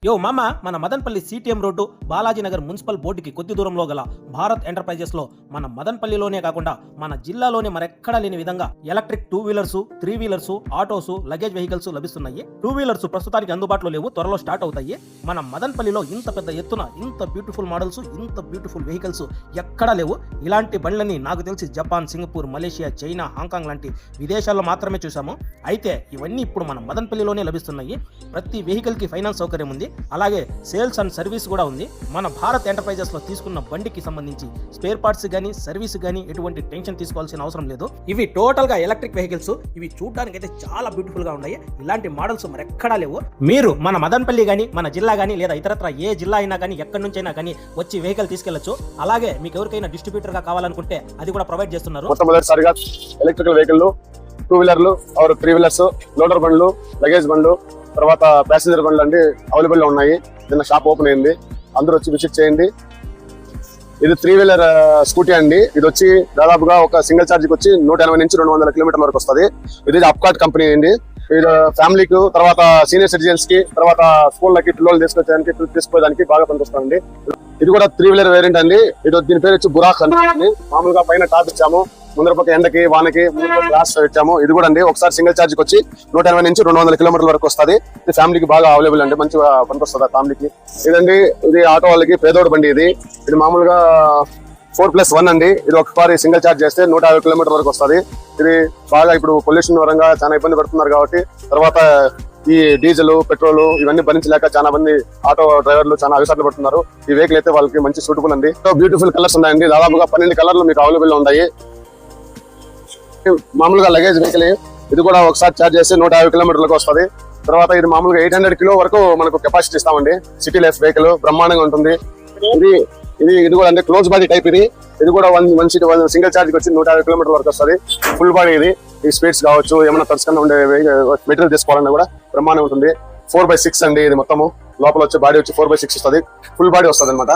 యో మామ మన Madanpalli CTM road Balaji Nagar municipal బోర్డుకి కొద్ది దూరంలో గల భారత్ ఎంటర్ప్రైజెస్ లో మన మదన్పల్లిలోనే కాకుండా మన జిల్లాలోనే మరెక్కడా లేని విధంగా electric 2 wheelers 3 wheelers autos luggage vehicles లభిస్తున్నాయి. 2 వీలర్స్ ప్రస్తుతానికి అందుబాటులో లేవు, త్వరలో స్టార్ట్ అవుతాయి. మన మదన్పల్లిలో ఇంత పెద్ద ఎత్తున ఇంత బ్యూటిఫుల్ మోడల్స్ ఇంత బ్యూటిఫుల్ వెహికల్స్ ఎక్కడా లేవు. ఇలాంటి బండ్లని నాకు తెలిసి Japan, Singapore, Malaysia, China, Hong Kong లాంటి విదేశాల్లో మాత్రమే చూసాము. అయితే ఇవన్నీ ఇప్పుడు మన మదన్పల్లిలోనే లభిస్తున్నాయి. ప్రతి వెహికల్ కి ఫైనాన్స్ సౌకర్యం ఉంది, అలాగే సేల్స్ అండ్ సర్వీస్ కూడా ఉంది. మన భారత్ ఎంటర్ప్రైజెస్ లో తీసుకున్న బండికి సంబంధించి స్పేర్ పార్ట్స్ గానీ సర్వీస్ గానీ ఎటువంటి టెన్షన్ తీసుకోవాల్సిన అవసరం లేదు. ఇవి టోటల్ గా ఎలక్ట్రిక్ వెహికల్స్. ఇవి చూడడానికి అయితే చాలా బ్యూటిఫుల్ గా ఉన్నాయి. ఇలాంటి మోడల్స్ మరెక్కడా లేవు. మీరు మన మదన్పల్లి గానీ మన జిల్లా గానీ లేదా ఇతరత్ర ఏ జిల్లా అయినా కానీ ఎక్కడి నుంచి అయినా కానీ వచ్చి వెహికల్ తీసుకెళ్లొచ్చు. అలాగే మీకు ఎవరికైనా డిస్ట్రిబ్యూటర్ గా కావాలనుకుంటే అది కూడా ప్రొవైడ్ చేస్తున్నారు. మొట్టమొదటిసారిగా ఎలక్ట్రికల్ వెహికల్ 2 వీలర్లు ఆర్ 3 వీలర్స్ లోడర్ బండ్లు లగేజ్ బండ్లు తర్వాత ప్యాసింజర్ బండ్లు అండి అవైలబుల్ లో ఉన్నాయి. నిన్న షాప్ ఓపెన్ అయింది, అందరూ వచ్చి విజిట్ చేయండి. ఇది 3 వీలర్ స్కూటీ అండి. ఇది వచ్చి దాదాపుగా ఒక సింగిల్ ఛార్జ్ కి వచ్చి 180 నుంచి 200 కిలోమీటర్ల వరకు వస్తుంది. ఇది అప్కాట్ కంపెనీ అండి. ఇది ఫ్యామిలీకి తర్వాత సీనియర్ సిటిజన్స్ కి తర్వాత స్కూళ్ళకి పిల్లలు తీసుకోవడానికి బాగా పనికొస్తుందండి. ఇది కూడా 3 వీలర్ వేరియంట్ అండి. ఇది దీని పేరు వచ్చి బురాక్ అండి. మామూలుగా పైన టాప్ ఇచ్చాము, ముందర పక్క ఎండకి వానకి గ్లాస్ ఇచ్చాము. ఇది కూడా అండి ఒకసారి సింగిల్ ఛార్జ్ కి వచ్చి 180 నుంచి 200 కిలోమీటర్ల వరకు వస్తుంది. ఇది ఫ్యామిలీకి బాగా అవైలబుల్ అండి, మంచిగా పనికొస్తుంది ఫ్యామిలీకి. ఇదండి ఇది ఆటో వాళ్ళకి పేదోడు బండి. ఇది మామూలుగా 4+1 అండి. ఇది ఒకసారి సింగిల్ ఛార్జ్ చేస్తే 150 కిలోమీటర్ వరకు వస్తుంది. ఇది బాగా ఇప్పుడు పొల్యూషన్ పరంగా చాలా ఇబ్బంది పడుతున్నారు కాబట్టి తర్వాత ఈ డీజిల్ పెట్రోల్ ఇవన్నీ భరించలేక చాలా మంది ఆటో డ్రైవర్లు చాలా అవిసార్లు పడుతున్నారు. ఈ వెహికల్ అయితే వాళ్ళకి మంచి సూటబుల్ అండి. బ్యూటిఫుల్ కలర్స్ ఉన్నాయండి, దాదాపుగా 12 కలర్లు మీకు అవైలబుల్ ఉన్నాయి. మామూలుగా లగేజ్ వెహికల్. ఇది కూడా ఒకసారి ఛార్జ్ చేస్తే 150 కిలోమీటర్లకు వస్తుంది. తర్వాత ఇది మామూలుగా 800 కిలో వరకు మనకు కెపాసిటీ ఇస్తామండి. సిటీ లైఫ్ వెహికల్ బ్రహ్మాండంగా ఉంటుంది. ఇది కూడా అంటే క్లోజ్ బాడీ టైప్. ఇది కూడా వన్ సీట్ సింగిల్ ఛార్జ్ కి వచ్చి 150 కిలోమీటర్ వరకు వస్తుంది. Full body. ఈ స్పీడ్స్ కావచ్చు ఏమైనా తడుచుకుని ఉండే మెటీరియల్ తీసుకోవాలన్నా కూడా బ్రహ్మాండంగా ఉంటుంది. 4/6 అండి. ఇది మొత్తము లోపల వచ్చే బాడీ వచ్చి 4/6 వస్తుంది. ఫుల్ బాడీ వస్తుంది అనమాట.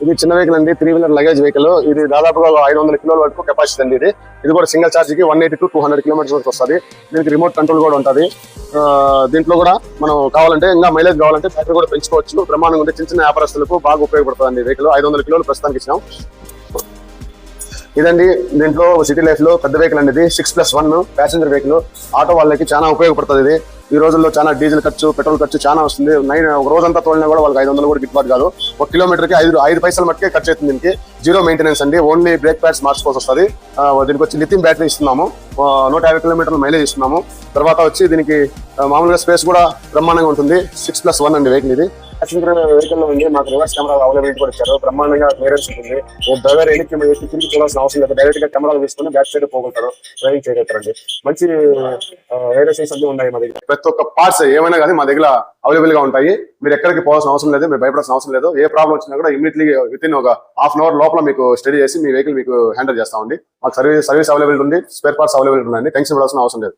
ఇది చిన్న వెహికల్ అండి, 3 వీలర్ లగేజ్ వెహికల్. ఇది దాదాపుగా 500 కిలోల వరకు కెపాసిటీ అండి. ఇది కూడా సింగిల్ ఛార్జ్ కి 180 to 200 కిలోమీటర్స్ వరకు వస్తుంది. దీనికి రిమోట్ కంట్రోల్ కూడా ఉంటుంది. దీంట్లో కూడా మనం కావాలంటే ఇంకా మైలేజ్ కావాలంటే బ్యాటరీ కూడా పెంచుకోవచ్చు. బ్రహ్మాండంగా ఉంటే చిన్న చిన్న వ్యాపారస్తులకు బాగా ఉపయోగపడుతుంది వెహికల్. 500 కిలోలు ప్రస్తుతానికి ఇచ్చినాం. ఇదండి దీంట్లో సిటీ లైఫ్ లో పెద్ద వెహికల్ అండి. ఇది 6+1 ప్యాసింజర్ వెహికల్. ఆటో వాళ్ళకి చాలా ఉపయోగపడుతుంది. ఇది ఈ రోజుల్లో చాలా డీజిల్ ఖర్చు పెట్రోల్ ఖర్చు చాలా వస్తుంది. ఒక రోజంతా తోలినా కూడా వాళ్ళకి 500 కూడా గిట్టుబాటు కాదు. 1 కిలోమీటర్ కి 5 పైసలు మట్టుకే ఖర్చు అవుతుంది. దీనికి జీరో మెయింటెనెన్స్ అండి. ఓన్లీ బ్రేక్ ప్యాడ్స్ మార్చుకోవాల్సి వస్తుంది. దీనికి వచ్చి లిథియం బ్యాటరీ ఇస్తున్నాము. 150 కిలోమీటర్ల మైలేజ్ ఇస్తున్నాము. తర్వాత వచ్చి దీనికి మామూలుగా స్పేస్ కూడా బ్రహ్మాండంగా ఉంటుంది. 6+1 అండి వెహికల్. ఇది ప్యాసింజర్ వెహికల్ లో ఉంది. మాకు రివర్స్ కెమెరా అవైలబిలిటీ కూడా ఇచ్చారు. బ్రహ్మాండంగా క్లియరెన్స్ ఉంటుంది. డ్రైవర్ తిరిగి చూడాల్సిన అవసరం లేదు. డైరెక్ట్ గా కెమెరాలు తీసుకుని బ్యాక్ సైడ్ పోగలుగుతారు, డ్రైవింగ్ చేయగలుగుతారండి. మంచి వైరసెస్ అన్ని ఉన్నాయి మా దగ్గర. ప్రతి ఒక్క పార్ట్స్ ఏమైనా కానీ మా దగ్గర అవైలబుల్ గా ఉంటాయి. మీరు ఎక్కడికి పోవాల్సిన అవసరం లేదు, మీరు భయపడాల్సిన అవసరం లేదు. ఏ ప్రాబ్లం వచ్చినా కూడా ఇమీడియట్లీ వితిన్ ఒక హాఫ్ అన్ అవర్ లోపల మీకు స్టడీ చేసి మీ వెహికల్ మీకు హ్యాండిల్ చేస్తామండి. మాకు సర్వీస్ అవైలబుల్ ఉంది, స్పేర్ పార్ట్స్ అవైలబుల్ ఉన్నాయండి. టెన్షన్ పడాల్సిన అవసరం లేదు.